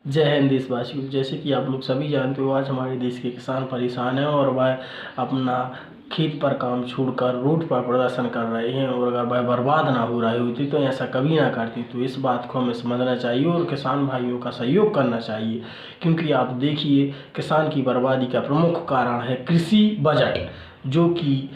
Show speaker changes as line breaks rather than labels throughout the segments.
जय हिंद देशवासियों। जैसे कि आप लोग सभी जानते हो, आज हमारे देश के किसान परेशान हैं और वह अपना खेत पर काम छोड़कर रोड पर प्रदर्शन कर रहे हैं। और अगर वह बर्बाद ना हो रही होती तो ऐसा कभी ना करती। तो इस बात को हमें समझना चाहिए और किसान भाइयों का सहयोग करना चाहिए, क्योंकि आप देखिए, किसान की बर्बादी का प्रमुख कारण है कृषि बजट, जो कि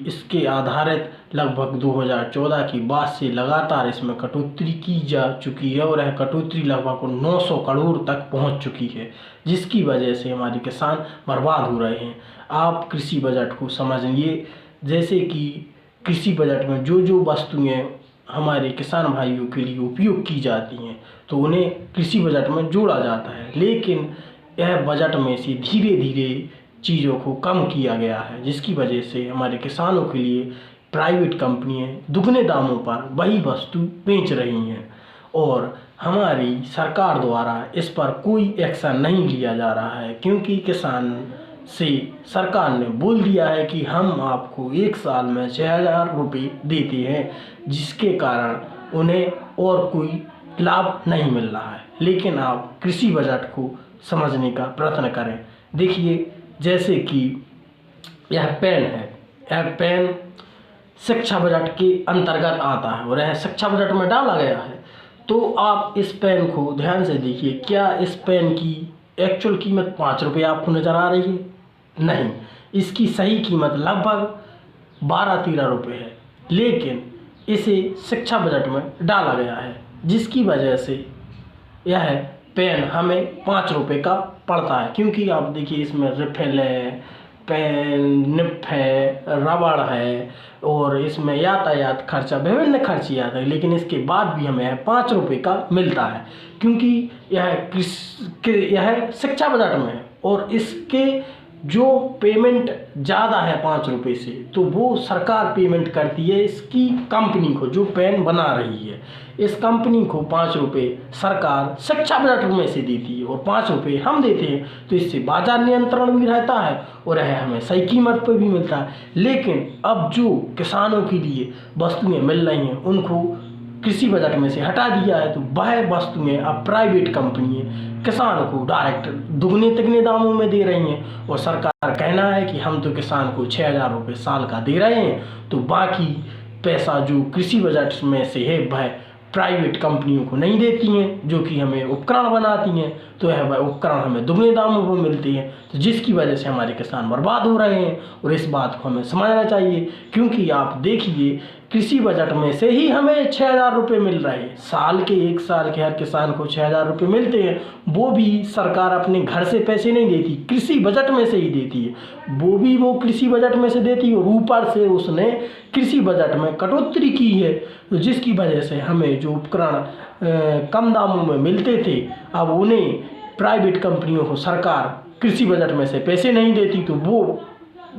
इसके आधारित लगभग 2014 के बाद से लगातार इसमें कटौती की जा चुकी है और यह कटौती लगभग 900 करोड़ तक पहुंच चुकी है, जिसकी वजह से हमारे किसान बर्बाद हो रहे हैं। आप कृषि बजट को समझिए, जैसे कि कृषि बजट में जो जो वस्तुएं हमारे किसान भाइयों के लिए उपयोग की जाती हैं तो उन्हें कृषि बजट में जोड़ा जाता है, लेकिन यह बजट में से धीरे धीरे चीज़ों को कम किया गया है, जिसकी वजह से हमारे किसानों के लिए प्राइवेट कंपनियां दुगने दामों पर वही वस्तु बेच रही हैं और हमारी सरकार द्वारा इस पर कोई एक्शन नहीं लिया जा रहा है, क्योंकि किसान से सरकार ने बोल दिया है कि हम आपको एक साल में 6,000 रुपये देते हैं, जिसके कारण उन्हें और कोई लाभ नहीं मिल रहा है। लेकिन आप कृषि बजट को समझने का प्रयत्न करें। देखिए, जैसे कि यह पेन है, यह पेन शिक्षा बजट के अंतर्गत आता है और यह शिक्षा बजट में डाला गया है। तो आप इस पेन को ध्यान से देखिए, क्या इस पेन की एक्चुअल कीमत 5 रुपये आपको नज़र आ रही है? नहीं, इसकी सही कीमत लगभग 12-13 रुपये है, लेकिन इसे शिक्षा बजट में डाला गया है, जिसकी वजह से यह पेन हमें 5 रुपये का पड़ता है। क्योंकि आप देखिए, इसमें रिफिल है, पेन, निब है, रबड़ है और इसमें यातायात खर्चा, विभिन्न खर्चे आते हैं, लेकिन इसके बाद भी हमें 5 रुपये का मिलता है, क्योंकि यह शिक्षा बजट में है और इसके जो पेमेंट ज़्यादा है 5 रुपये से, तो वो सरकार पेमेंट करती है इसकी कंपनी को जो पेन बना रही है। इस कंपनी को 5 रुपये सरकार शिक्षा बजट में से देती है और 5 रुपये हम देते हैं, तो इससे बाजार नियंत्रण भी रहता है और यह हमें सही कीमत पर भी मिलता है। लेकिन अब जो किसानों के लिए वस्तुएं मिल रही हैं उनको कृषि बजट में से हटा दिया है, तो वह वस्तुएं अब प्राइवेट कंपनियां किसान को डायरेक्ट दुगने तिगने दामों में दे रही हैं और सरकार कहना है कि हम तो किसान को 6,000 रुपये साल का दे रहे हैं, तो बाकी पैसा जो कृषि बजट में से है वह प्राइवेट कंपनियों को नहीं देती हैं, जो कि हमें उपकरण बनाती हैं, तो वह उपकरण हमें दुगने दामों पर मिलते हैं, तो जिसकी वजह से हमारे किसान बर्बाद हो रहे हैं। और इस बात को हमें समझना चाहिए, क्योंकि आप देखिए, कृषि बजट में से ही हमें 6,000 रुपये मिल रहे हैं। साल के 1 साल के हर किसान को 6,000 रुपये मिलते हैं, वो भी सरकार अपने घर से पैसे नहीं देती, कृषि बजट में से ही देती है। वो कृषि बजट में से देती है और ऊपर से उसने कृषि बजट में कटौती की है, तो जिसकी वजह से हमें जो उपकरण कम दामों में मिलते थे, अब उन्हें प्राइवेट कंपनियों को सरकार कृषि बजट में से पैसे नहीं देती, तो वो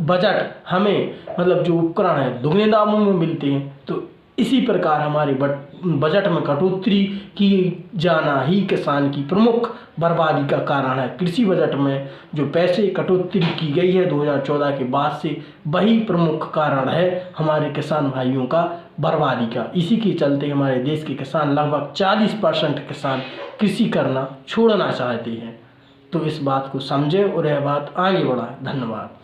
बजट हमें, मतलब जो उपकरण है, दुगने दामों में मिलते हैं। तो इसी प्रकार हमारे बजट में कटौती की जाना ही किसान की प्रमुख बर्बादी का कारण है। कृषि बजट में जो पैसे कटौती की गई है 2014 के बाद से, वही प्रमुख कारण है हमारे किसान भाइयों का बर्बादी का। इसी के चलते हमारे देश के किसान, लगभग 40% किसान कृषि करना छोड़ना चाहते हैं। तो इस बात को समझें और यह बात आगे बढ़ाएं। धन्यवाद।